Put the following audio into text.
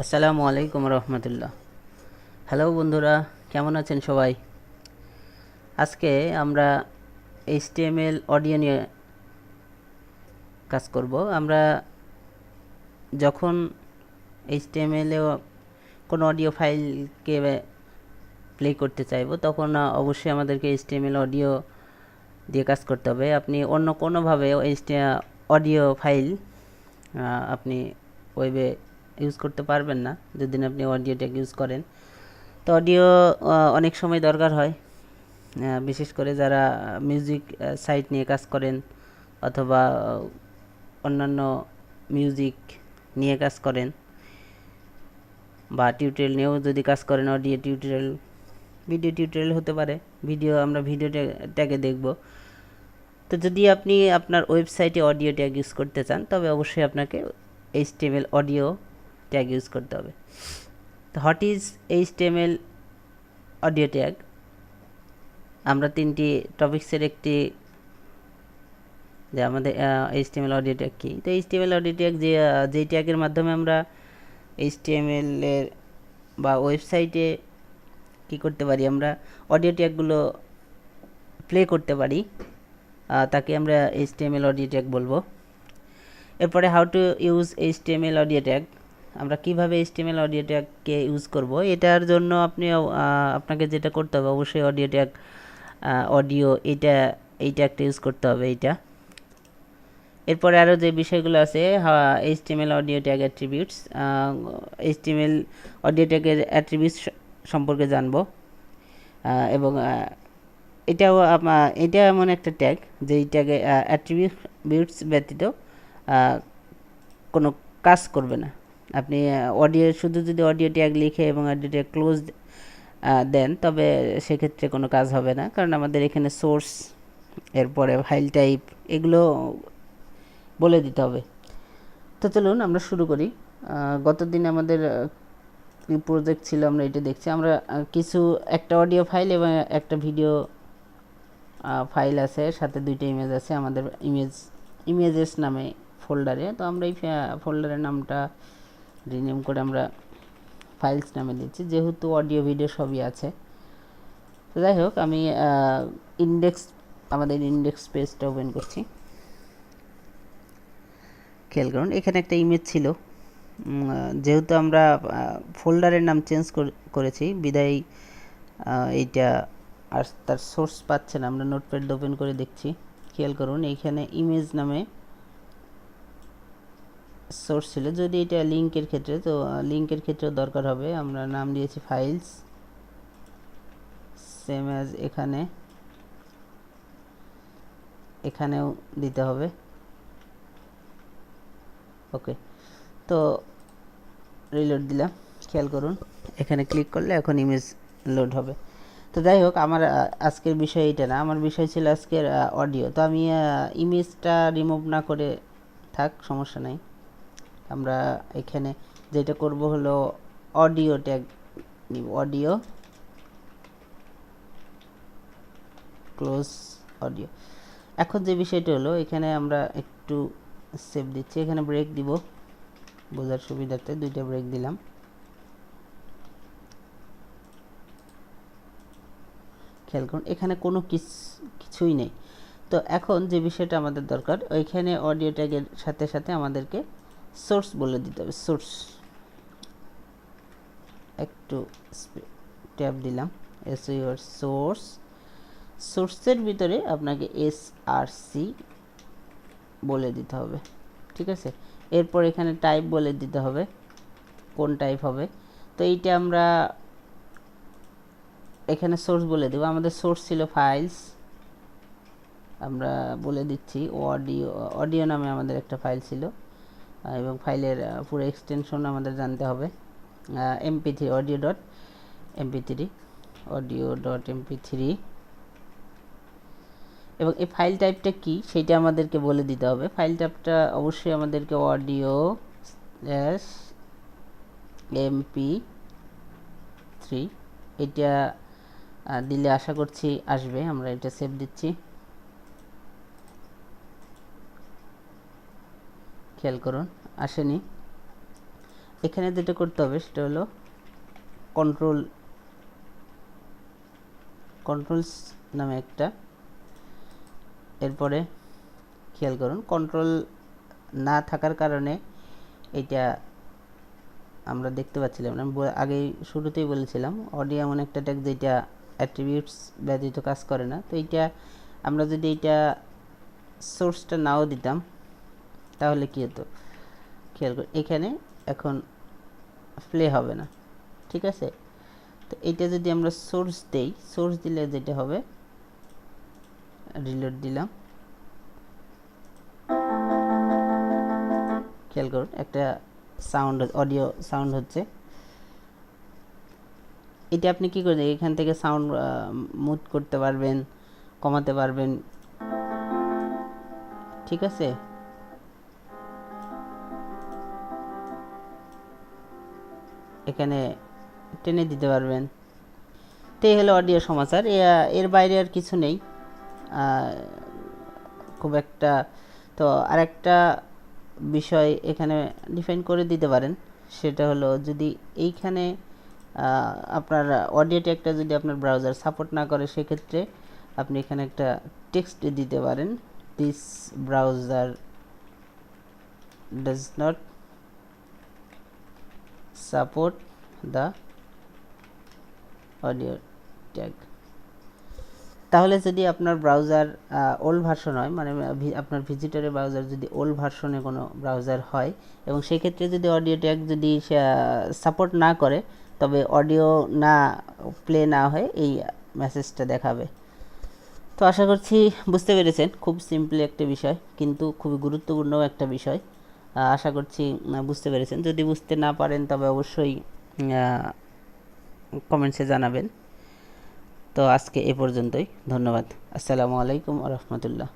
আসসালামু আলাইকুম রহমতুল্লাহ। হ্যালো বন্ধুরা, কেমন আছেন সবাই? আজকে আমরা এইচটিএমএল অডিও নিয়ে কাজ করব। আমরা যখন এইচটিএমএল এ কোনো অডিও ফাইলকে প্লে করতে চাইব, তখন অবশ্যই আমাদেরকে এইচটিএমএল অডিও দিয়ে কাজ করতে হবে। আপনি অন্য কোনোভাবে অডিও ফাইল আপনি ওয়েবে ইউজ করতে পারবেন না যদি আপনি অডিও ট্যাগ ইউজ করেন। তো অডিও অনেক সময় দরকার হয়, বিশেষ করে যারা মিউজিক সাইট নিয়ে কাজ করেন অথবা অন্যান্য মিউজিক নিয়ে কাজ করেন বা টিউটোরিয়াল নিয়েও যদি কাজ করেন, অডিও টিউটোরিয়াল, ভিডিও টিউটোরিয়াল হতে পারে, আমরা ভিডিও ট্যাগে দেখব। তো যদি আপনি আপনার ওয়েবসাইটে অডিও ট্যাগ ইউজ করতে চান, তবে অবশ্যই আপনাকে এইচটিএমএল অডিও ট্যাগ ইউজ করতে হবে। তো what is HTML audio tag? আমরা তিনটি টপিক্সের একটি, যে আমাদের এইচটিএমএল অডিও ট্যাগ কী। তো এইচটিএমএল অডিও ট্যাগ যেই ট্যাগের মাধ্যমে আমরা এইচটিএমএল এর বা ওয়েবসাইটে কী করতে পারি, আমরা অডিও ট্যাগগুলো প্লে করতে পারি, তাকে আমরা এইচটিএমএল অডিও ট্যাগ বলবো। এরপরে how to use HTML audio tag, আমরা কীভাবে এইচটিএমএল অডিও ট্যাগকে ইউজ করব। এটার জন্য আপনাকে যেটা করতে হবে, অবশ্যই অডিও ট্যাগ অডিও এই ট্যাগটা ইউজ করতে হবে, এইটা। এরপরে আরও যে বিষয়গুলো আছে, HTML audio tag attributes, HTML audio ট্যাগের অ্যাট্রিবিউটস সম্পর্কে জানব। এবং এটা এমন একটা ট্যাগ যেই ট্যাগে অ্যাট্রিবিউটস ব্যতীত কোনো কাজ করবে না। আপনি শুধু যদি অডিও ট্যাগ লিখে এবং অডিও ট্যাগ ক্লোজ দেন, তবে সেক্ষেত্রে কোনো কাজ হবে না, কারণ আমাদের এখানে সোর্স, এরপরে ফাইল টাইপ, এগুলো বলে দিতে হবে। তো চলুন আমরা শুরু করি। গতদিন আমাদের কি প্রজেক্ট ছিল আমরা এটা দেখছি। আমরা একটা অডিও ফাইল এবং একটা ভিডিও ফাইল আছে, সাথে দুইটা ইমেজ আছে আমাদের ইমেজেস নামে ফোল্ডারে। তো আমরা এই ফোল্ডারের নামটা রিনেম করে আমরা ফাইলস নামে দিচ্ছি, যেহেতু অডিও ভিডিও সবই আছে। তো যাই হোক, আমি আমাদের ইন্ডেক্স পেজটা ওপেন করছি। খেয়াল করুন, এখানে একটা ইমেজ ছিল। যেহেতু আমরা ফোল্ডারের নাম চেঞ্জ করেছি, বিদায় এইটা আর তার সোর্স পাচ্ছে না। আমরা নোটপ্যাড ওপেন করে দেখছি। খেয়াল করুন, এইখানে ইমেজ নামে সোর্স ছিল। যদি এটা লিঙ্কের ক্ষেত্রে, তো লিঙ্কের ক্ষেত্রেও দরকার হবে। আমরা নাম দিয়েছি ফাইলস, সেম অ্যাজ এখানেও দিতে হবে। ওকে, তো রিলোড দিলাম। খেয়াল করুন, এখানে ক্লিক করলে এখন ইমেজ লোড হবে। তো যাই হোক, আমার আজকের বিষয় এটা না, আমার বিষয় ছিল আজকের অডিও। তো আমি ইমেজটা রিমুভ না করে থাক, সমস্যা নাই। আমরা এখানে যেটা করব হলো অডিও ট্যাগ নিব, অডিও ক্লোজ অডিও। এখন যে বিষয়টা হলো, এখানে আমরা একটু সেভ দিচ্ছি, এখানে ব্রেক দিব বোঝার সুবিধার্থে, দুইটা ব্রেক দিলাম। খেয়াল করুন, এখানে কোনো কিছুই নেই। তো এখন যে বিষয়টা আমাদের দরকার, ওইখানে অডিও ট্যাগের সাথে সাথে আমাদেরকে সোর্স বলে দিতে হবে। সোর্স একটু ট্যাব দিলাম, সোর্স, সোর্সের ভিতরে আপনাকে src বলে দিতে হবে, ঠিক আছে। এরপর এখানে টাইপ বলে দিতে হবে, কোন টাইপ হবে। তো এইটা আমরা এখানে সোর্স বলে দেব। আমাদের সোর্স ছিল ফাইলস, আমরা বলে দিচ্ছি অডিও নামে আমাদের একটা ফাইল ছিল, এবং ফাইলের পুরো এক্সটেনশন আমাদের জানতে হবে। mp3 audio.mp3 এবং এই ফাইল টাইপটা কি সেটা আমাদেরকে বলে দিতে হবে। ফাইল টাইপটা অবশ্যই আমাদেরকে audio/mp3 এটা দিলে আশা করছি আসবে। আমরা এটা সেভ দিচ্ছি। খেয়াল করুন, আসেনি। এখানে যেটা করতে হবে সেটা হলো কন্ট্রোলস নামে একটা, এরপরে খেয়াল করুন কন্ট্রোল না থাকার কারণে এইটা আমরা দেখতে পাচ্ছিলাম না। আমি আগেই শুরুতেই বলেছিলাম অডিও এমন একটা ট্যাগ যেটা অ্যাট্রিবিউটস ব্যতীত কাজ করে না। তো এইটা আমরা যদি এইটা সোর্সটা নাও দিতাম তাহলে কী হতো, খেয়াল করি এখানে এখন প্লে হবে না, ঠিক আছে। তো এইটা যদি আমরা সোর্স দেই, সোর্স দিলে যেটা হবে, রিলোড দিলাম, খেয়াল করুন একটা সাউন্ড, অডিও সাউন্ড হচ্ছে। এটা আপনি কি করবেন, এখান থেকে সাউন্ড মুভ করতে পারবেন, কমাতে পারবেন, ঠিক আছে। এখানে টেনে দিতে পারবেন। তো এই হলো অডিও সমাচার, এর বাইরে আর কিছু নেই খুব একটা। তো আরেকটা বিষয় এখানে ডিফাইন করে দিতে পারেন, সেটা হলো যদি এইখানে আপনার অডিও ট্যাগটা যদি আপনার ব্রাউজার সাপোর্ট না করে, সেক্ষেত্রে আপনি এখানে একটা টেক্সট দিতে পারেন, this browser does not support the audio tag. তাহলে যদি আপনার ব্রাউজার ওল্ড ভার্সন হয়, মানে আপনার ভিজিটরের ব্রাউজার যদি ওল্ড ভার্সনে কোনো ব্রাউজার হয় এবং সেক্ষেত্রে যদি অডিও ট্যাগ যদি সাপোর্ট না করে, তবে অডিও না প্লে না হয় এই মেসেজটা দেখাবে। তো আশা করছি বুঝতে পেরেছেন, খুব সিম্পলি একটা বিষয় কিন্তু খুবই গুরুত্বপূর্ণ একটা বিষয়। আশা করছি বুঝতে পেরেছেন। যদি বুঝতে না পারেন তবে অবশ্যই কমেন্টসে জানাবেন। তো আজকে এ পর্যন্তই, ধন্যবাদ। আসসালামু আলাইকুম ওয়া রাহমাতুল্লাহ।